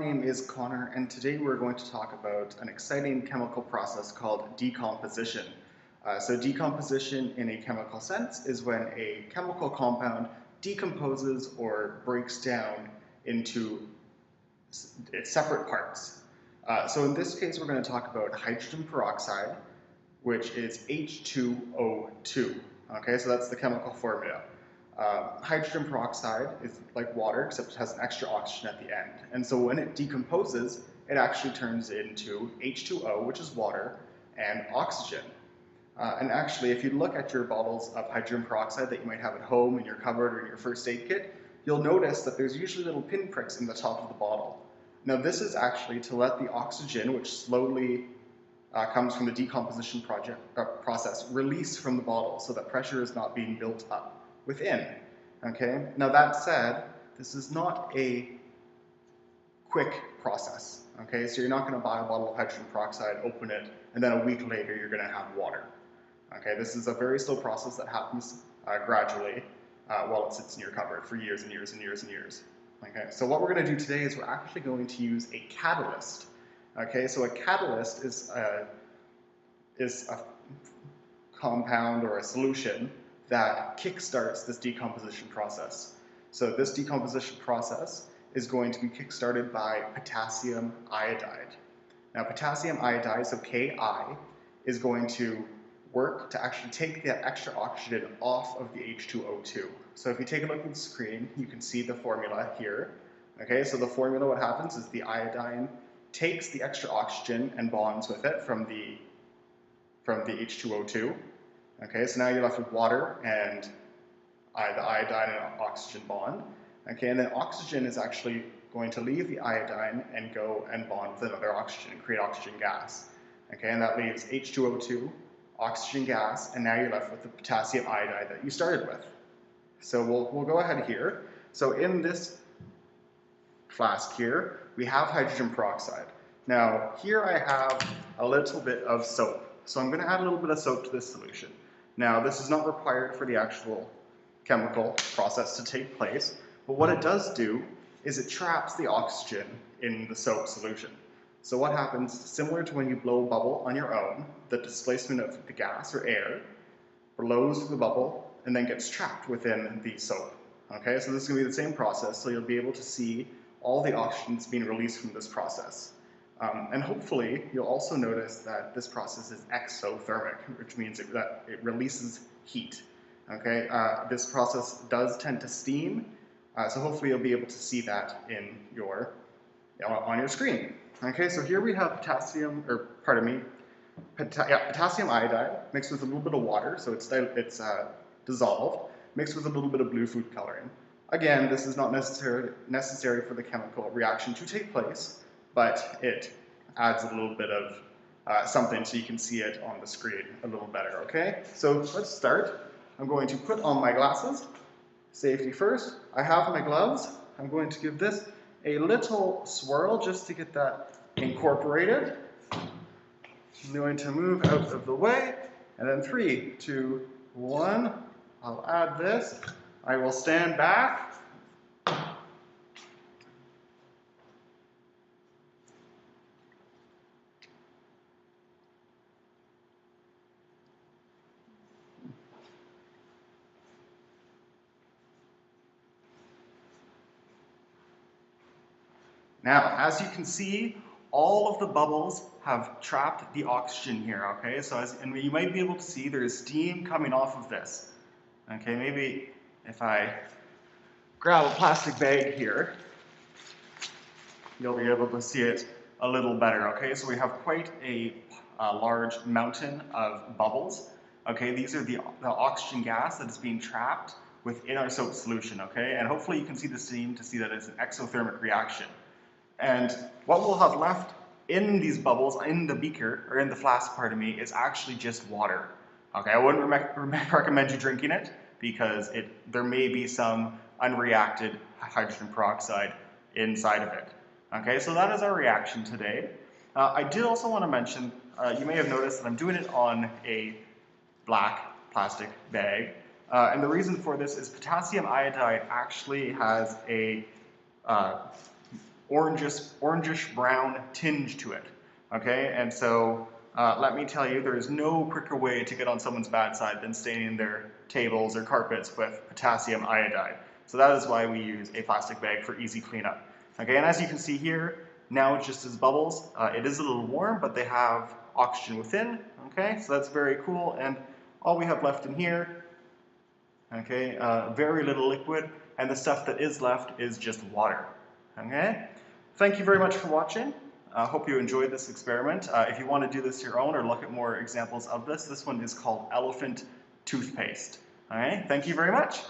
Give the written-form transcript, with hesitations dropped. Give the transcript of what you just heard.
name is Connor, and today we're going to talk about an exciting chemical process called decomposition. So decomposition in a chemical sense is when a chemical compound decomposes or breaks down into its separate parts. So in this case, we're going to talk about hydrogen peroxide, which is H2O2. Okay, so that's the chemical formula. Hydrogen peroxide is like water, except it has an extra oxygen at the end. And so when it decomposes, it actually turns into H2O, which is water, and oxygen. And actually, if you look at your bottles of hydrogen peroxide that you might have at home in your cupboard or in your first aid kit, you'll notice that there's usually little pinpricks in the top of the bottle. Now this is actually to let the oxygen, which slowly comes from the decomposition process, release from the bottle so that pressure is not being built up within. Okay? Now that said, this is not a quick process. Okay? So you're not going to buy a bottle of hydrogen peroxide, open it, and then a week later you're going to have water. Okay? This is a very slow process that happens gradually while it sits in your cupboard for years and years and years and years. Okay? So what we're going to do today is we're actually going to use a catalyst. Okay? So a catalyst is a compound or a solution that kickstarts this decomposition process. So this decomposition process is going to be kickstarted by potassium iodide. Now potassium iodide, so Ki, is going to work to actually take that extra oxygen off of the H2O2. So if you take a look at the screen, you can see the formula here. Okay, so the formula, what happens is the iodine takes the extra oxygen and bonds with it from the H2O2. Okay, so now you're left with water and the iodine and oxygen bond. Okay, and then oxygen is actually going to leave the iodine and go and bond with another oxygen and create oxygen gas. Okay, and that leaves H2O2, oxygen gas, and now you're left with the potassium iodide that you started with. So we'll go ahead here. So in this flask here, we have hydrogen peroxide. Now here I have a little bit of soap. So I'm going to add a little bit of soap to this solution. Now this is not required for the actual chemical process to take place, but what it does do is it traps the oxygen in the soap solution. So what happens, similar to when you blow a bubble on your own, the displacement of the gas or air blows through the bubble and then gets trapped within the soap. Okay, so this is going to be the same process, so you'll be able to see all the oxygen that's being released from this process. And hopefully, you'll also notice that this process is exothermic, which means that it releases heat. Okay, this process does tend to steam, so hopefully you'll be able to see that on your screen. Okay, so here we have potassium iodide mixed with a little bit of water, so it's dissolved, mixed with a little bit of blue food coloring. Again, this is not necessary for the chemical reaction to take place, but it adds a little bit of something so you can see it on the screen a little better, okay? So let's start. I'm going to put on my glasses. Safety first. I have my gloves. I'm going to give this a little swirl just to get that incorporated. I'm going to move out of the way, and then 3, 2, 1. I'll add this. I will stand back. Now, as you can see, all of the bubbles have trapped the oxygen here, okay? So and you might be able to see there's steam coming off of this. Okay, maybe if I grab a plastic bag here, you'll be able to see it a little better, okay? So we have quite a large mountain of bubbles. Okay, these are the oxygen gas that is being trapped within our soap solution, okay? And hopefully you can see the steam to see that it's an exothermic reaction. And what we'll have left in these bubbles, in the beaker, or in the flask, pardon me, is actually just water. Okay, I wouldn't recommend you drinking it because there may be some unreacted hydrogen peroxide inside of it. Okay, so that is our reaction today. I did also want to mention, you may have noticed that I'm doing it on a black plastic bag. And the reason for this is potassium iodide actually has a orangish brown tinge to it. Okay, and so let me tell you, there is no quicker way to get on someone's bad side than staining their tables or carpets with potassium iodide. So that is why we use a plastic bag for easy cleanup. Okay, and as you can see here, now it's just as bubbles. It is a little warm, but they have oxygen within. Okay, so that's very cool. And all we have left in here, okay, very little liquid, and the stuff that is left is just water. Okay, thank you very much for watching. I hope you enjoyed this experiment. If you want to do this your own or look at more examples of this one is called elephant toothpaste. All right, thank you very much.